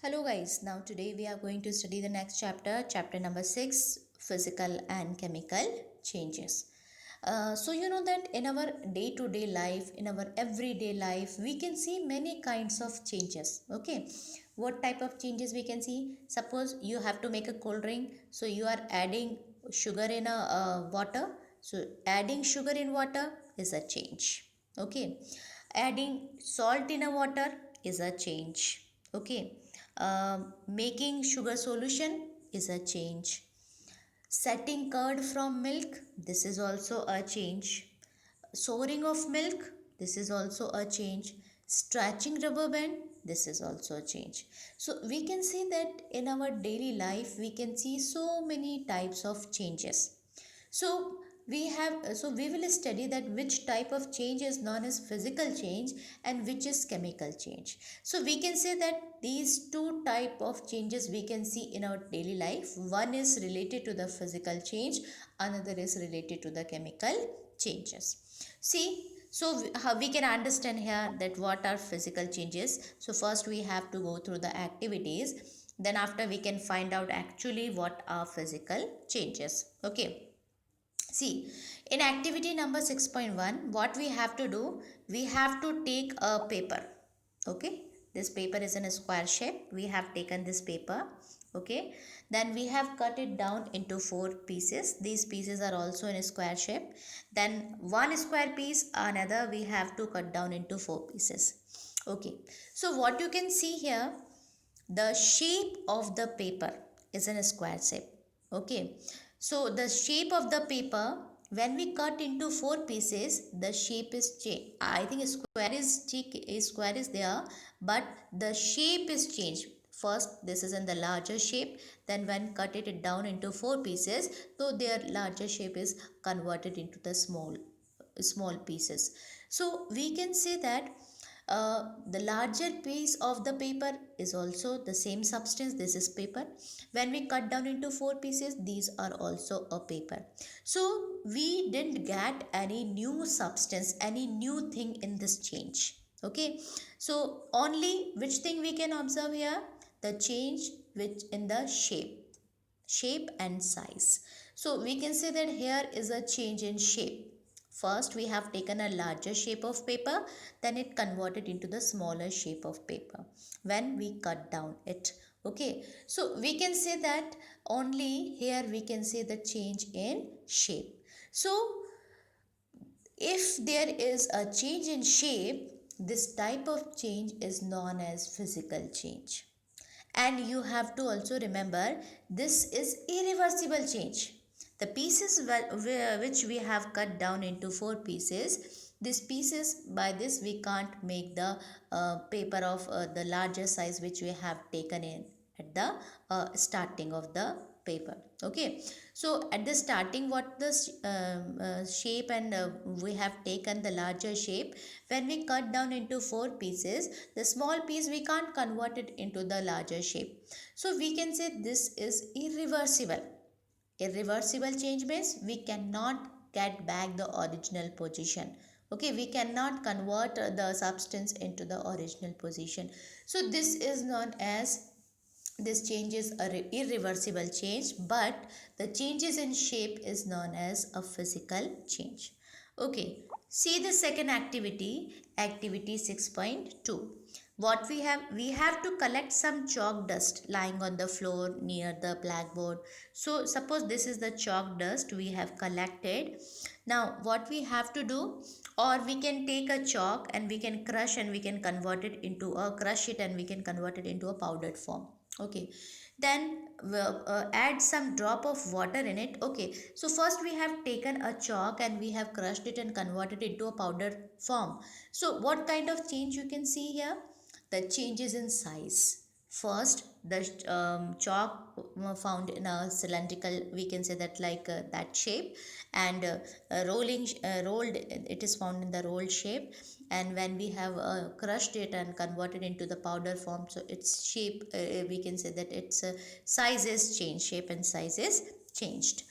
Hello guys, now today we are going to study the next chapter, chapter number 6, physical and chemical changes. So you know that in our day-to-day life, in our everyday life, we can see many kinds of changes. Okay, what type of changes we can see? Suppose you have to make a cold drink, so you are adding sugar in a water. So adding sugar in water is a change. Okay, adding salt in a water is a change. Okay, making sugar solution is a change. Setting curd from milk, this is also a change. Souring of milk, this is also a change. Stretching rubber band, this is also a change. So we can see that in our daily life we can see so many types of changes. So we will study that which type of change is known as physical change and which is chemical change. So we can say that these two type of changes we can see in our daily life. One is related to the physical change, another is related to the chemical changes. See, so how we can understand here that what are physical changes. So first we have to go through the activities, then after we can find out actually what are physical changes. Okay, see, in activity number 6.1, what we have to do, we have to take a paper. Okay, this paper is in a square shape. We have taken this paper. Okay, then we have cut it down into 4 pieces. These pieces are also in a square shape. Then one square piece, another we have to cut down into 4 pieces. Okay, so what you can see here, the shape of the paper is in a square shape. Okay, so the shape of the paper, when we cut into 4 pieces, the shape is changed. I think a square is there, but the shape is changed. First this is in the larger shape, then when cut it down into 4 pieces, so their larger shape is converted into the small pieces. So we can say that the larger piece of the paper is also the same substance. This is paper. When we cut down into 4 pieces, these are also a paper. So we didn't get any new substance, any new thing in this change. Okay, so only which thing we can observe here, the change which in the shape and size. So we can say that here is a change in shape. First we have taken a larger shape of paper, then it converted into the smaller shape of paper when we cut down it. Okay, so we can say that only here we can say the change in shape. So if there is a change in shape, this type of change is known as physical change. And you have to also remember, this is irreversible change. The pieces which we have cut down into 4 pieces, these pieces, by this we can't make the paper of the larger size which we have taken in at the starting of the paper. Okay, so at the starting what the shape, and we have taken the larger shape. When we cut down into 4 pieces, the small piece we can't convert it into the larger shape. So we can say this is irreversible. Irreversible change means we cannot get back the original position. Okay, we cannot convert the substance into the original position. So this is known as, this change is irreversible change, but the changes in shape is known as a physical change. Okay, see the second activity, activity 6.2. What we have to collect some chalk dust lying on the floor near the blackboard. So suppose this is the chalk dust we have collected. Now what we have to do, or we can take a chalk and we can crush and we can convert it into a crush it and we can convert it into a powdered form. Okay, then we'll add some drop of water in it. Okay, so first we have taken a chalk and we have crushed it and converted it into a powder form. So what kind of change you can see here, the changes in size. First the chalk found in a cylindrical, we can say that like that shape, and rolled, it is found in the rolled shape. And when we have crushed it and converted into the powder form, so its shape, we can say that its size is changed, shape and size is changed.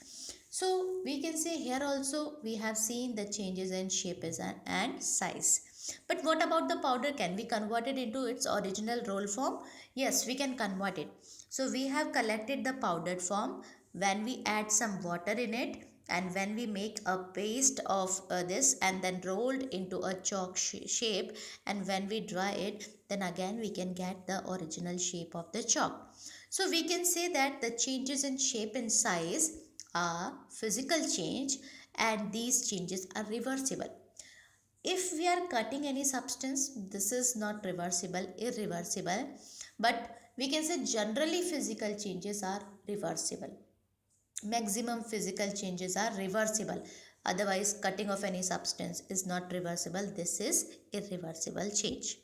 So we can say here also we have seen the changes in shape and size. But what about the powder? Can we convert it into its original roll form? Yes, we can convert it. So we have collected the powdered form. When we add some water in it, and when we make a paste of this and then rolled into a chalk shape, and when we dry it, then again we can get the original shape of the chalk. So we can say that the changes in shape and size are physical change, and these changes are reversible. If we are cutting any substance, this is not reversible, irreversible, but we can say generally physical changes are reversible. Maximum physical changes are reversible. Otherwise, cutting of any substance is not reversible. This is irreversible change.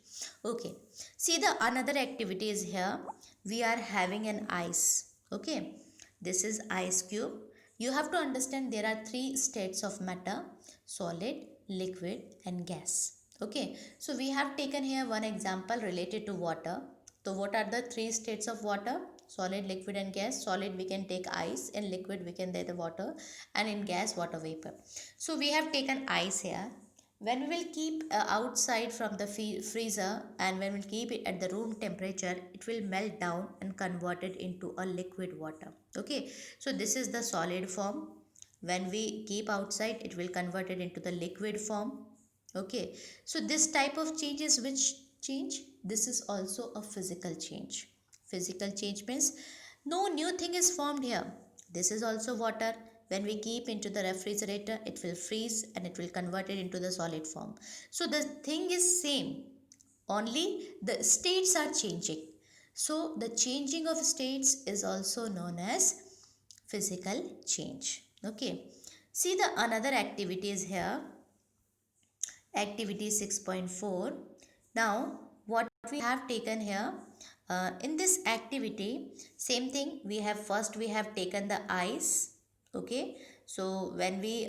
Okay. See, the another activity is here. We are having an ice. Okay. This is ice cube. You have to understand there are three states of matter: solid, liquid, and gas. Okay. So we have taken here one example related to water. So what are the three states of water? Solid, liquid, and gas. Solid we can take ice, in liquid we can take the water, and in gas water vapor. So we have taken ice here. When we will keep outside from the freezer, and when we will keep it at the room temperature, it will melt down and convert it into a liquid water. Okay, so this is the solid form. When we keep outside, it will convert it into the liquid form. Okay, so this type of change is which change? This is also a physical change. Physical change means no new thing is formed here. This is also water. When we keep into the refrigerator, it will freeze and it will convert it into the solid form. So the thing is same, only the states are changing. So the changing of states is also known as physical change. Okay. See, the another activity is here, activity 6.4. Now what we have taken here, in this activity, same thing, we have first we have taken the ice. Okay, so when we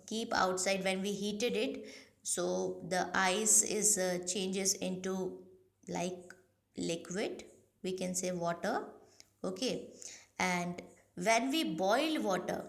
keep outside, when we heated it, so the ice is changes into like liquid, we can say water. Okay, and when we boil water,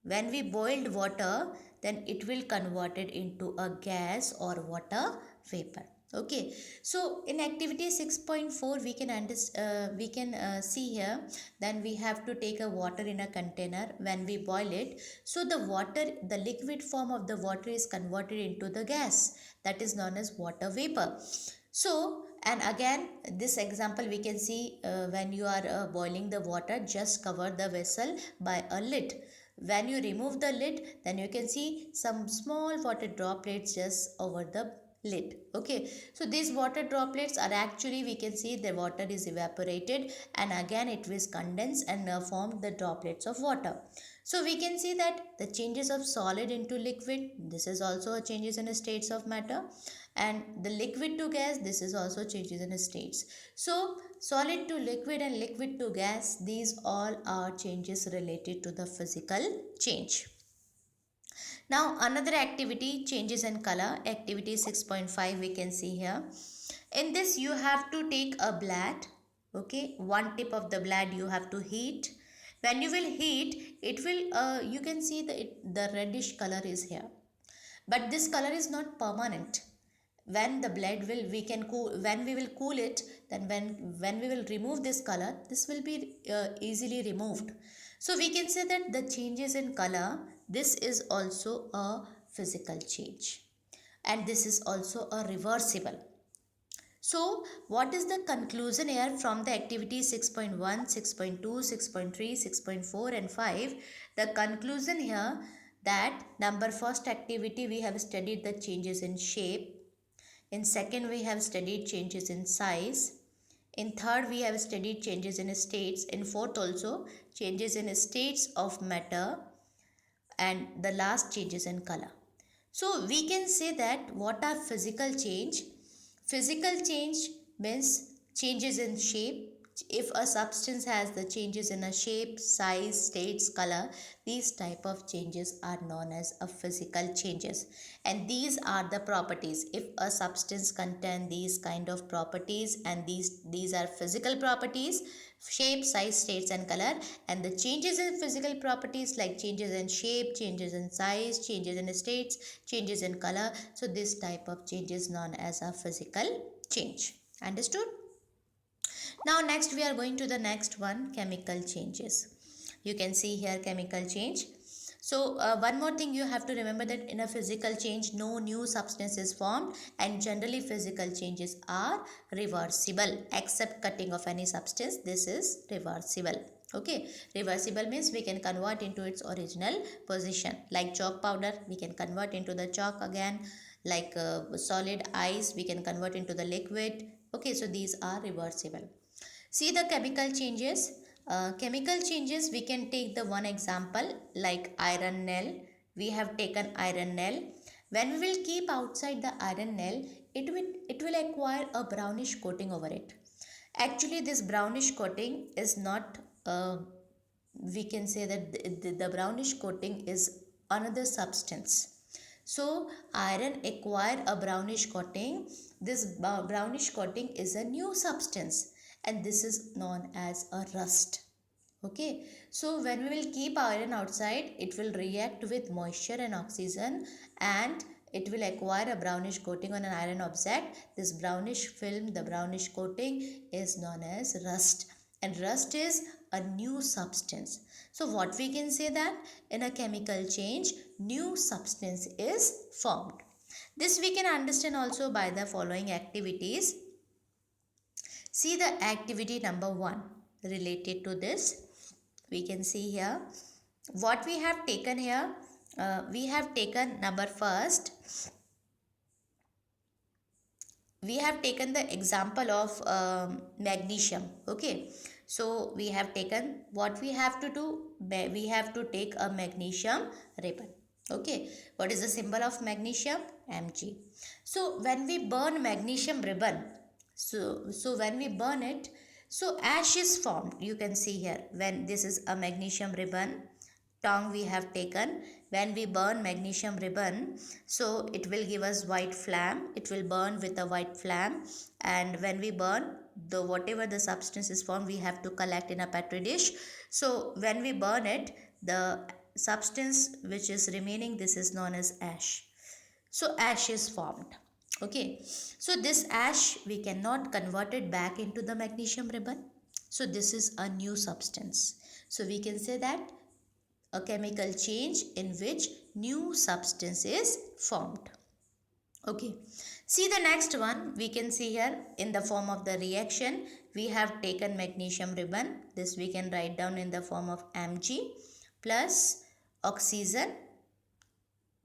when we boiled water, then it will convert it into a gas or water vapor. Okay, so in activity 6.4 we can see here, then we have to take a water in a container. When we boil it, so the water, the liquid form of the water is converted into the gas, that is known as water vapor. So, and again this example we can see, when you are boiling the water, just cover the vessel by a lid. When you remove the lid, then you can see some small water droplets just over the lid. Okay, so these water droplets are actually, we can see the water is evaporated, and again it will condense and form the droplets of water. So we can see that the changes of solid into liquid, this is also a changes in states of matter, and the liquid to gas, this is also changes in states. So solid to liquid and liquid to gas, these all are changes related to the physical change. Now another activity, changes in color, activity 6.5 we can see here. In this you have to take a blade. Okay, one tip of the blade you have to heat. When you will heat, it will you can see the reddish color is here, but this color is not permanent. When the blade will, we can cool, when we will cool it, then when we will remove this color, this will be easily removed. So we can say that the changes in color, this is also a physical change, and this is also a reversible. So what is the conclusion here from the activity 6.1, 6.2, 6.3, 6.4 and 5? The conclusion here, that number first activity we have studied the changes in shape. In second, we have studied changes in size. In third, we have studied changes in states. In fourth also, changes in states of matter. And the last, changes in color. So we can say that what are physical change? Physical change means changes in shape, if a substance has the changes in a shape, size, states, color, these type of changes are known as a physical changes. And these are the properties. If a substance contain these kind of properties, and these are physical properties, shape, size, states and color. And the changes in physical properties like changes in shape, changes in size, changes in states, changes in color, so this type of change is known as a physical change. Understood? Now next we are going to the next one, chemical changes. You can see here chemical change. So one more thing you have to remember, that in a physical change no new substance is formed, and generally physical changes are reversible except cutting of any substance. This is reversible. Okay, reversible means we can convert into its original position. Like chalk powder, we can convert into the chalk again. Like solid ice, we can convert into the liquid. Okay, so these are reversible. See the chemical changes. Chemical changes, we can take the one example like iron nail. We have taken iron nail. When we will keep outside the iron nail, it will acquire a brownish coating over it. Actually, this brownish coating is not, we can say that the brownish coating is another substance. So iron acquire a brownish coating. This brownish coating is a new substance, and this is known as a rust. Okay, so when we will keep iron outside, it will react with moisture and oxygen, and it will acquire a brownish coating on an iron object. This brownish film, the brownish coating, is known as rust, and rust is a new substance. So what we can say, that in a chemical change new substance is formed. This we can understand also by the following activities. See the activity number 1 related to this. We can see here what we have taken here. We have taken number first. We have taken the example of magnesium. Okay, so we have taken, what we have to do, we have to take a magnesium ribbon. Okay, what is the symbol of magnesium? Mg. So when we burn magnesium ribbon, so when we burn it, so ash is formed. You can see here, when this is a magnesium ribbon, tongue we have taken. When we burn magnesium ribbon, so it will give us white flame. It will burn with a white flame, and when we burn, the whatever the substance is formed, we have to collect in a petri dish. So when we burn it, the substance which is remaining, this is known as ash. So ash is formed. Okay, so this ash we cannot convert it back into the magnesium ribbon. So this is a new substance. So we can say that a chemical change in which new substance is formed. Okay, see the next one. We can see here in the form of the reaction, we have taken magnesium ribbon. This we can write down in the form of Mg plus oxygen,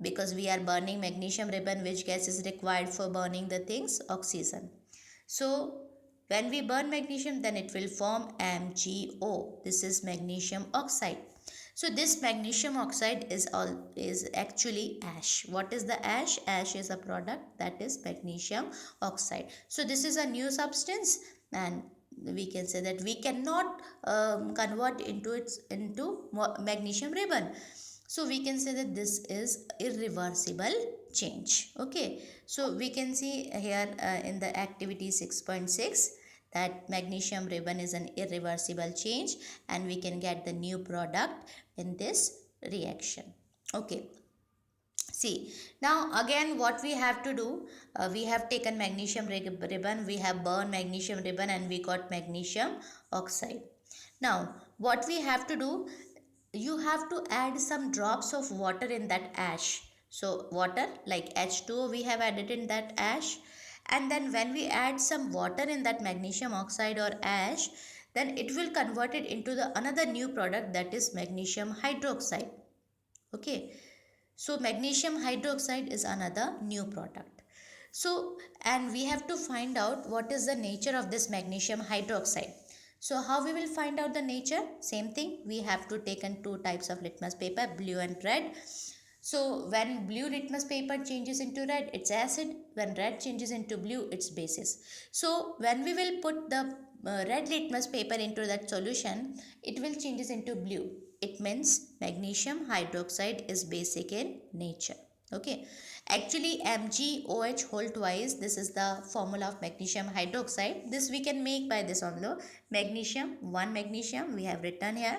because we are burning magnesium ribbon. Which gas is required for burning the things? Oxygen. So when we burn magnesium, then it will form MgO. This is magnesium oxide. So this magnesium oxide is actually ash. What is the ash? Ash is a product, that is magnesium oxide. So this is a new substance, and we can say that we cannot convert into magnesium ribbon. So we can say that this is irreversible change. Okay, so we can see here in the activity 6.6 that magnesium ribbon is an irreversible change, and we can get the new product in this reaction. Okay, see now again what we have to do, we have taken magnesium ribbon, we have burned magnesium ribbon, and we got magnesium oxide. Now what we have to do, you have to add some drops of water in that ash. So water like H2O we have added in that ash, and then when we add some water in that magnesium oxide or ash, then it will convert it into the another new product, that is magnesium hydroxide. Okay, so magnesium hydroxide is another new product. So and we have to find out what is the nature of this magnesium hydroxide. So how we will find out the nature? Same thing, we have to take in two types of litmus paper, blue and red. So when blue litmus paper changes into red, it's acid. When red changes into blue, it's bases. So when we will put the red litmus paper into that solution, it will changes into blue. It means magnesium hydroxide is basic in nature. Okay. Actually, MgOH whole twice, this is the formula of magnesium hydroxide. This we can make by this only. Magnesium, 1 magnesium we have written here.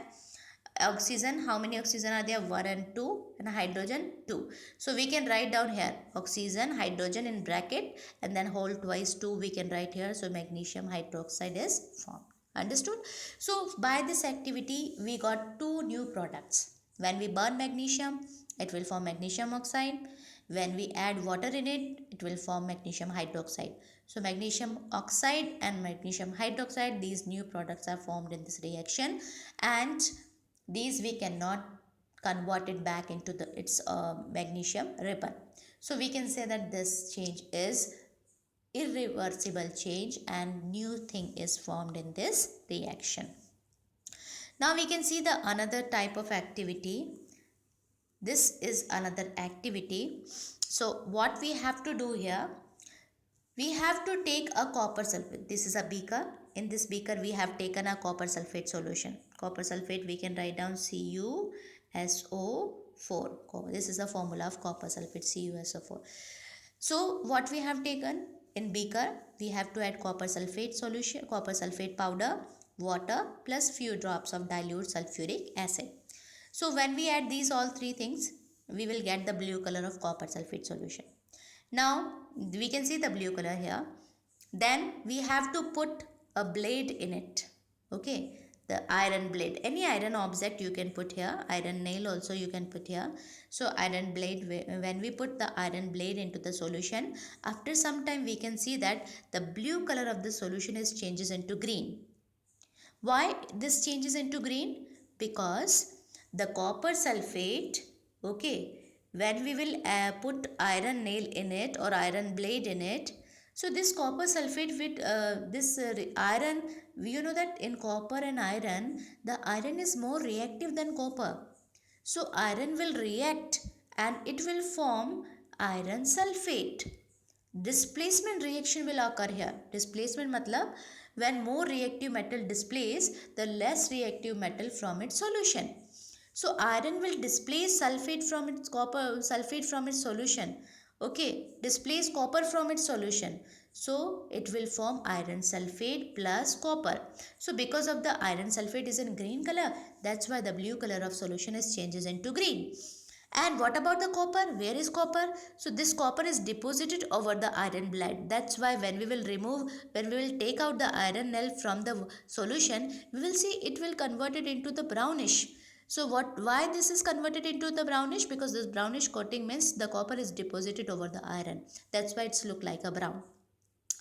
Oxygen, how many oxygen are there? 1 and 2, and hydrogen 2. So we can write down here oxygen, hydrogen in bracket, and then whole twice 2 we can write here. So magnesium hydroxide is formed. Understood? So by this activity we got two new products. When we burn magnesium, it will form magnesium oxide. When we add water in it, it will form magnesium hydroxide. So magnesium oxide and magnesium hydroxide, these new products are formed in this reaction, and these we cannot convert it back into its magnesium ribbon. So we can say that this change is irreversible change and new thing is formed in this reaction. Now we can see the another type of activity. This is another activity. So what we have to do here, we have to take a copper sulfate. This is a beaker. In this beaker we have taken a copper sulfate solution. Copper sulfate we can write down CuSO4. This is the formula of copper sulfate, CuSO4. So what we have taken in beaker, we have to add copper sulfate solution, copper sulfate powder, water plus few drops of dilute sulfuric acid. So when we add these all three things, we will get the blue color of copper sulfate solution. Now we can see the blue color here. Then we have to put a blade in it. Okay, the iron blade, any iron object you can put here. Iron nail also you can put here. So iron blade, when we put the iron blade into the solution, after some time we can see that the blue color of the solution is changes into green. Why this changes into green? Because the copper sulfate, okay, when we will put iron nail in it or iron blade in it, so this copper sulfate with iron, you know that in copper and iron, the iron is more reactive than copper. So iron will react and it will form iron sulfate. Displacement reaction will occur here. Displacement matlab when more reactive metal displays, the less reactive metal from its solution. So iron will displace sulfate from its solution. Okay, displace copper from its solution. So it will form iron sulfate plus copper. So because of the iron sulfate is in green color, that's why the blue color of solution is changes into green. And what about the copper? Where is copper? So this copper is deposited over the iron blade. That's why when we will take out the iron nail from the solution, we will see it will convert it into the brownish. So why this is converted into the brownish? Because this brownish coating means the copper is deposited over the iron. That's why it's look like a brown.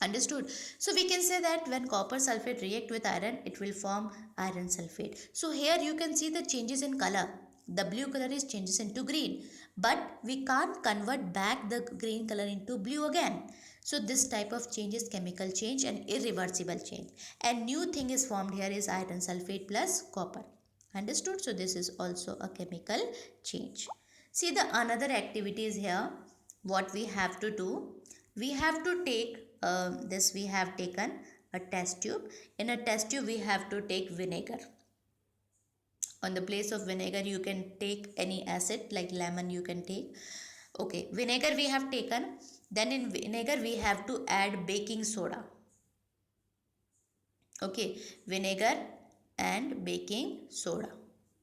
Understood? So we can say that when copper sulfate react with iron, it will form iron sulfate. So here you can see the changes in color. The blue color is changes into green, but we can't convert back the green color into blue again. So this type of change is chemical change and irreversible change. And new thing is formed here is iron sulfate plus copper. Understood? So this is also a chemical change. See the another activities here. What we have to do, we have to take we have taken a test tube. In a test tube we have to take vinegar. On the place of vinegar you can take any acid like lemon you can take. Okay, vinegar we have taken. Then in vinegar we have to add baking soda. Okay, vinegar and baking soda.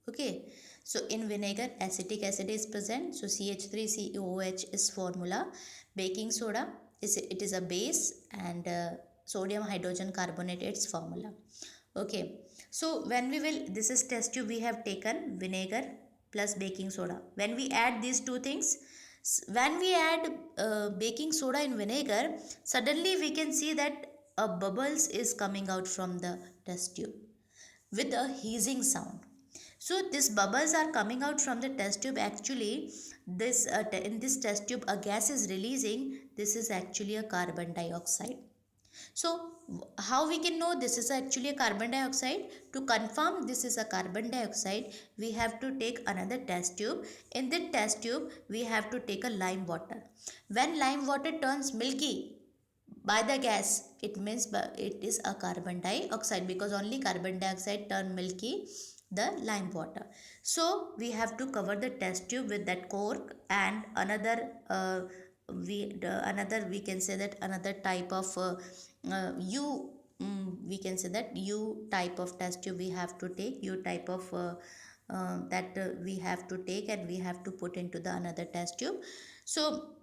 Okay, so in vinegar acetic acid is present, so CH3COOH is formula. Baking soda it is a base, and sodium hydrogen carbonate its formula. Okay, so when we will, this is test tube, we have taken vinegar plus baking soda. When we add these two things, when we add baking soda in vinegar, suddenly we can see that a bubbles is coming out from the test tube with a hissing sound. So these bubbles are coming out from the test tube. Actually, this in this test tube a gas is releasing. This is actually a carbon dioxide. So how we can know this is actually a carbon dioxide? To confirm this is a carbon dioxide, we have to take another test tube. In that test tube, we have to take a lime water. When lime water turns milky by the gas, it means it is a carbon dioxide, because only carbon dioxide turn milky the lime water. So we have to cover the test tube with that cork, and another another, we can say that another type of U, we can say that U type of test tube we have to take, U type of that we have to take, and we have to put into the another test tube. So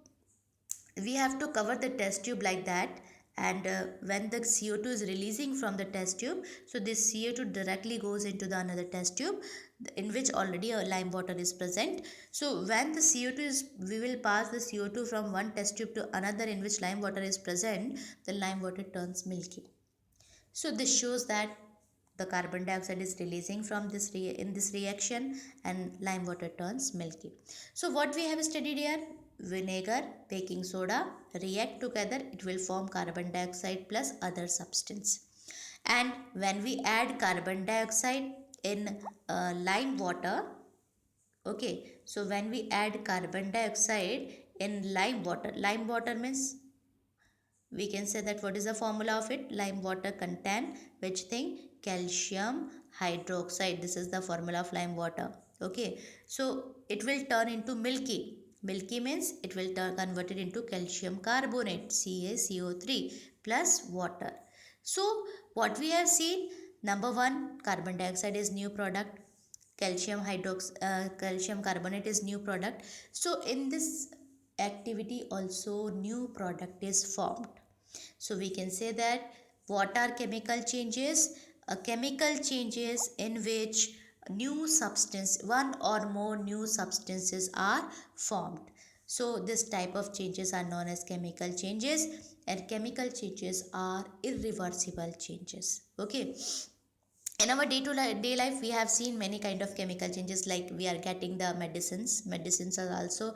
we have to cover the test tube like that, and when the CO2 is releasing from the test tube, so this CO2 directly goes into the another test tube in which already a lime water is present. So when the CO2 is, we will pass the CO2 from one test tube to another in which lime water is present, the lime water turns milky. So this shows that the carbon dioxide is releasing from this in this reaction, and lime water turns milky. So what we have studied here, vinegar, baking soda react together, it will form carbon dioxide plus other substance. And when we add carbon dioxide in lime water, okay, so when we add carbon dioxide in lime water means, we can say that what is the formula of it, lime water contain which thing, calcium hydroxide, this is the formula of lime water. Okay, so it will turn into milky. Milky means it will turn converted into calcium carbonate, CaCO3 plus water. So what we have seen, number one, carbon dioxide is new product, calcium carbonate is new product. So in this activity also new product is formed. So we can say that what are chemical changes? Chemical changes in which new substance, one or more new substances are formed. So this type of changes are known as chemical changes, and chemical changes are irreversible changes. Okay, in our day to day life we have seen many kind of chemical changes, like we are getting the medicines are also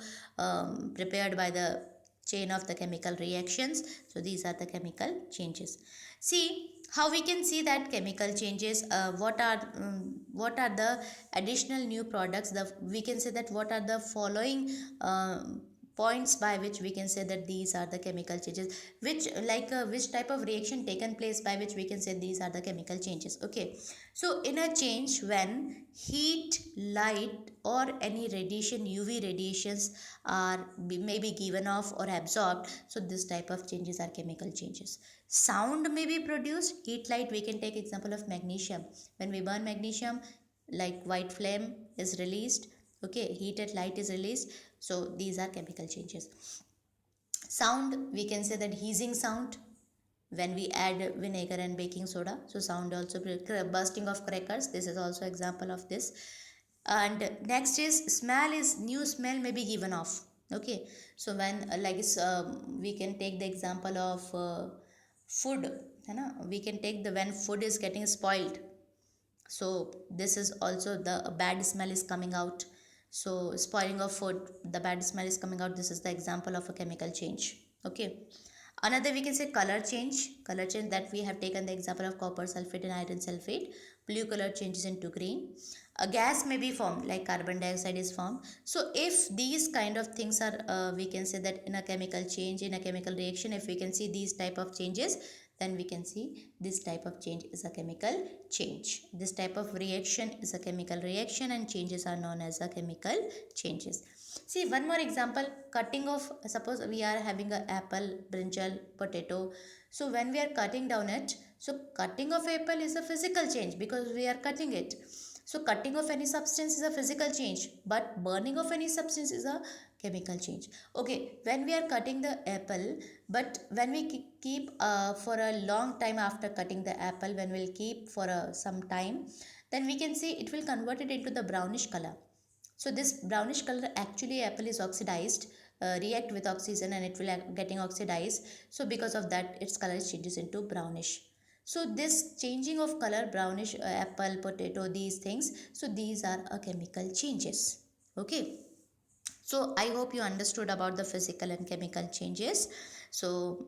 prepared by the chain of the chemical reactions. So these are the chemical changes. See how we can see that chemical changes, what are the additional new products, the we can say that what are the following points by which we can say that these are the chemical changes, which type of reaction taken place by which we can say these are the chemical changes. Okay, so in a change when heat, light or any radiation, UV radiations are may be given off or absorbed, so this type of changes are chemical changes. Sound may be produced, heat, light, we can take example of magnesium. When we burn magnesium, like white flame is released. Okay, heated light is released. So these are chemical changes. Sound, we can say that hissing sound when we add vinegar and baking soda, so sound also, bursting of crackers, this is also example of this. And next is smell, is new smell may be given off. Okay, so when we can take the example of food, है ना, we can take the when food is getting spoiled, so this is also the bad smell is coming out. So spoiling of food, the bad smell is coming out, this is the example of a chemical change. Okay, another we can say color change. Color change, that we have taken the example of copper sulfate and iron sulfate, blue color changes into green. A gas may be formed, like carbon dioxide is formed. So if these kind of things are we can say that in a chemical change, in a chemical reaction, if we can see these type of changes, then we can see this type of change is a chemical change. This type of reaction is a chemical reaction, and changes are known as a chemical changes. See one more example, cutting of, suppose we are having a apple, brinjal, potato. So when we are cutting down it, so cutting of apple is a physical change because we are cutting it. So cutting of any substance is a physical change, but burning of any substance is a chemical change. Okay, when we are cutting the apple, but when we keep for a long time after cutting the apple, when we'll keep for some time, then we can see it will convert it into the brownish color. So this brownish color, actually apple is oxidized, react with oxygen and it will getting oxidized. So because of that its color changes into brownish. So this changing of color, brownish, apple, potato, these things, so these are a chemical changes. Okay, So I hope you understood about the physical and chemical changes. So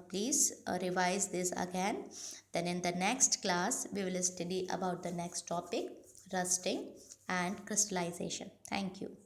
please revise this again. Then in the next class, we will study about the next topic, rusting and crystallization. Thank you.